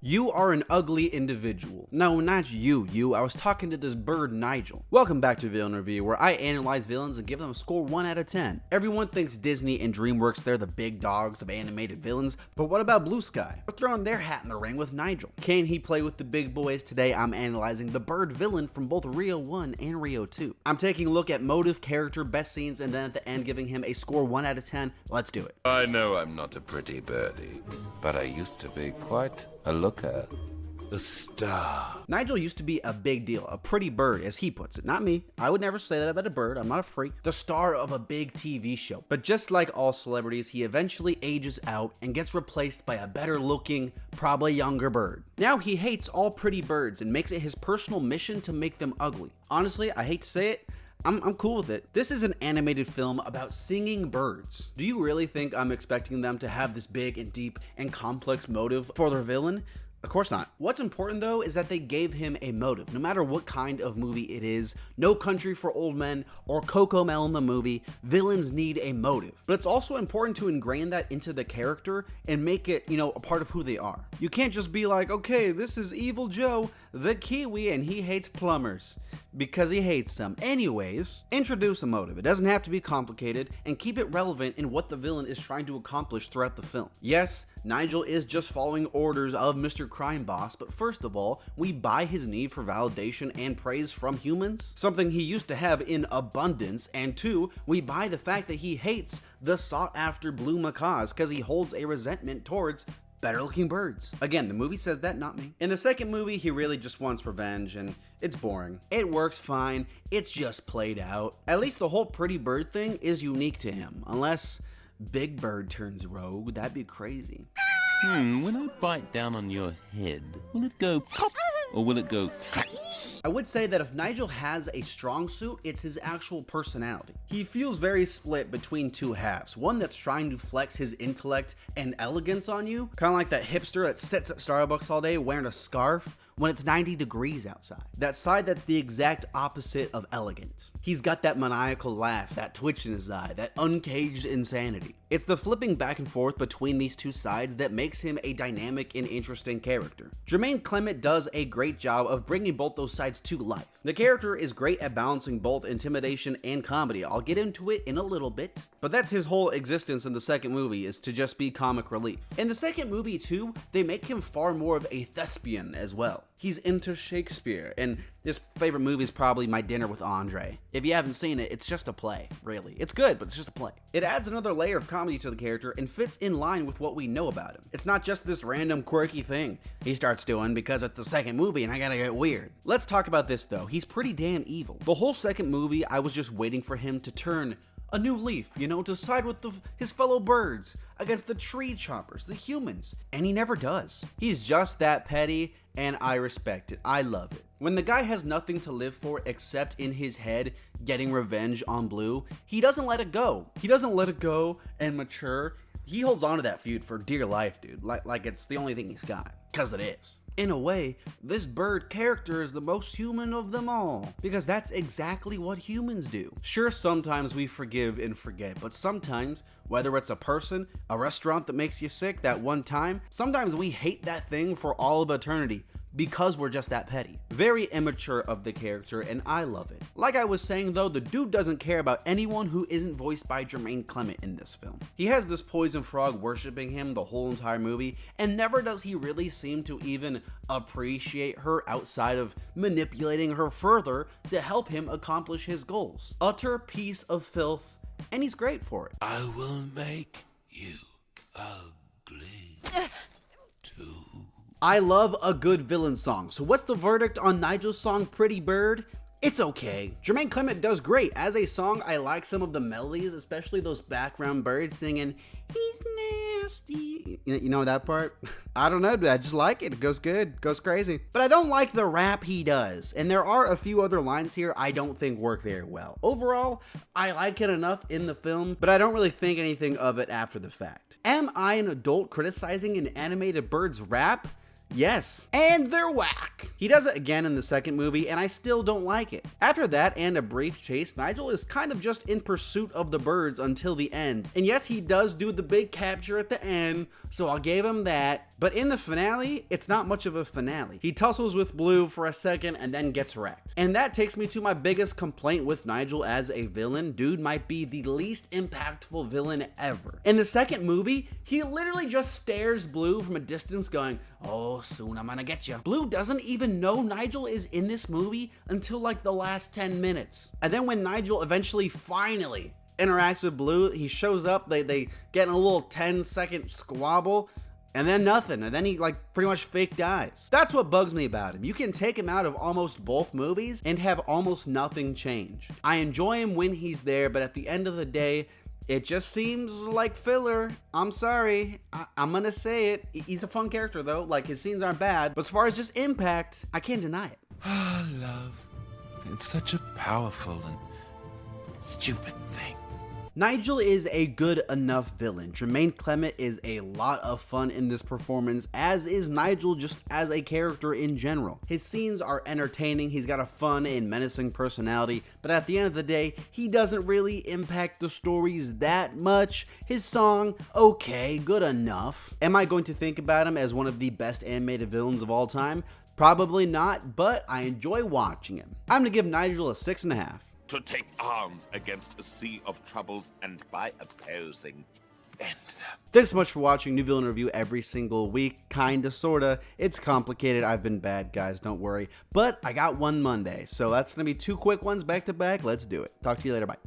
You are an ugly individual. No, not you. I was talking to this bird, Nigel. Welcome back to Villain Review, where I analyze villains and give them a score 1 out of 10. Everyone thinks Disney and DreamWorks, they're the big dogs of animated villains, but what about Blue Sky? They're throwing their hat in the ring with Nigel. Can he play with the big boys? Today I'm analyzing the bird villain from both Rio 1 and Rio 2. I'm taking a look at motive, character, best scenes, and then at the end giving him a score 1 out of 10. Let's do it. I know I'm not a pretty birdie, but I used to be quite a looker. A star. Nigel used to be a big deal, a pretty bird, as he puts it. Not me. I would never say that about a bird. I'm not a freak. The star of a big TV show. But just like all celebrities, he eventually ages out and gets replaced by a better looking, probably younger bird. Now he hates all pretty birds and makes it his personal mission to make them ugly. Honestly, I hate to say it, I'm cool with it. This is an animated film about singing birds. Do you really think I'm expecting them to have this big and deep and complex motive for their villain? Of course not. What's important though is that they gave him a motive. No matter what kind of movie it is, No Country for Old Men or CoComelon the movie, villains need a motive. But it's also important to ingrain that into the character and make it, a part of who they are. You can't just be like, okay, this is Evil Joe, the Kiwi, and he hates plumbers because he hates them. Anyways, introduce a motive. It doesn't have to be complicated, and keep it relevant in what the villain is trying to accomplish throughout the film. Yes, Nigel is just following orders of Mr. Crime Boss, but first of all, we buy his need for validation and praise from humans, something he used to have in abundance, and two, we buy the fact that he hates the sought-after blue macaws because he holds a resentment towards better looking birds. Again, the movie says that, not me. In the second movie, he really just wants revenge, and it's boring. It works fine, it's just played out. At least the whole pretty bird thing is unique to him, unless Big Bird turns rogue. That'd be crazy. When I bite down on your head, will it go pop or will it go? I would say that if Nigel has a strong suit, it's his actual personality. He feels very split between two halves. One that's trying to flex his intellect and elegance on you, kind of like that hipster that sits at Starbucks all day wearing a scarf when it's 90 degrees outside. That side that's the exact opposite of elegant. He's got that maniacal laugh, that twitch in his eye, that uncaged insanity. It's the flipping back and forth between these two sides that makes him a dynamic and interesting character. Jermaine Clement does a great job of bringing both those sides to life. The character is great at balancing both intimidation and comedy. I'll get into it in a little bit, but that's his whole existence in the second movie, is to just be comic relief. In the second movie too, they make him far more of a thespian as well. He's into Shakespeare, and his favorite movie is probably My Dinner with Andre. If you haven't seen it, it's just a play, really. It's good, but it's just a play. It adds another layer of comedy to the character and fits in line with what we know about him. It's not just this random quirky thing he starts doing because it's the second movie and I gotta get weird. Let's talk about this though. He's pretty damn evil. The whole second movie, I was just waiting for him to turn a new leaf, to side with his fellow birds against the tree choppers, the humans, and he never does. He's just that petty, and I respect it. I love it. When the guy has nothing to live for except in his head getting revenge on Blue, he doesn't let it go. He doesn't let it go and mature. He holds on to that feud for dear life, dude. Like it's the only thing he's got, because it is. In a way, this bird character is the most human of them all, because that's exactly what humans do. Sure, sometimes we forgive and forget, but sometimes, whether it's a person, a restaurant that makes you sick that one time, sometimes we hate that thing for all of eternity because we're just that petty. Very immature of the character, and I love it. Like I was saying though, the dude doesn't care about anyone who isn't voiced by Jermaine Clement in this film. He has this poison frog worshiping him the whole entire movie, and never does he really seem to even appreciate her outside of manipulating her further to help him accomplish his goals. Utter piece of filth, and he's great for it. I will make you ugly too. I love a good villain song. So what's the verdict on Nigels' song Pretty Bird? It's okay. Jermaine Clement does great. As a song, I like some of the melodies, especially those background birds singing, "He's nasty." You know that part? I don't know, dude. I just like it. It goes good. Goes crazy. But I don't like the rap he does. And there are a few other lines here I don't think work very well. Overall, I like it enough in the film, but I don't really think anything of it after the fact. Am I an adult criticizing an animated bird's rap? Yes, and they're whack. He does it again in the second movie, and I still don't like it. After that and a brief chase, Nigel is kind of just in pursuit of the birds until the end. And yes, he does do the big capture at the end, so I'll give him that. But in the finale, it's not much of a finale. He tussles with Blue for a second and then gets wrecked. And that takes me to my biggest complaint with Nigel as a villain. Dude might be the least impactful villain ever. In the second movie, he literally just stares Blue from a distance going, "Oh, soon I'm gonna get you." Blue doesn't even know Nigel is in this movie until like the last 10 minutes. And then when Nigel eventually finally interacts with Blue, he shows up, they get in a little 10-second squabble, and then nothing, and then he like pretty much fake dies. That's what bugs me about him. You can take him out of almost both movies and have almost nothing change. I enjoy him when he's there, but at the end of the day, it just seems like filler. I'm sorry, I'm gonna say it. He's a fun character though, like his scenes aren't bad, but as far as just impact, I can't deny it. Ah, love. It's such a powerful and stupid thing. Nigel is a good enough villain. Jermaine Clement is a lot of fun in this performance, as is Nigel just as a character in general. His scenes are entertaining, he's got a fun and menacing personality, but at the end of the day, he doesn't really impact the stories that much. His song, okay, good enough. Am I going to think about him as one of the best animated villains of all time? Probably not, but I enjoy watching him. I'm gonna give Nigel a 6.5. To take arms against a sea of troubles and by opposing, bend them. Thanks so much for watching New Villain Review every single week. Kinda, sorta. It's complicated. I've been bad, guys. Don't worry. But I got one Monday, so that's gonna be 2 quick ones back to back. Let's do it. Talk to you later. Bye.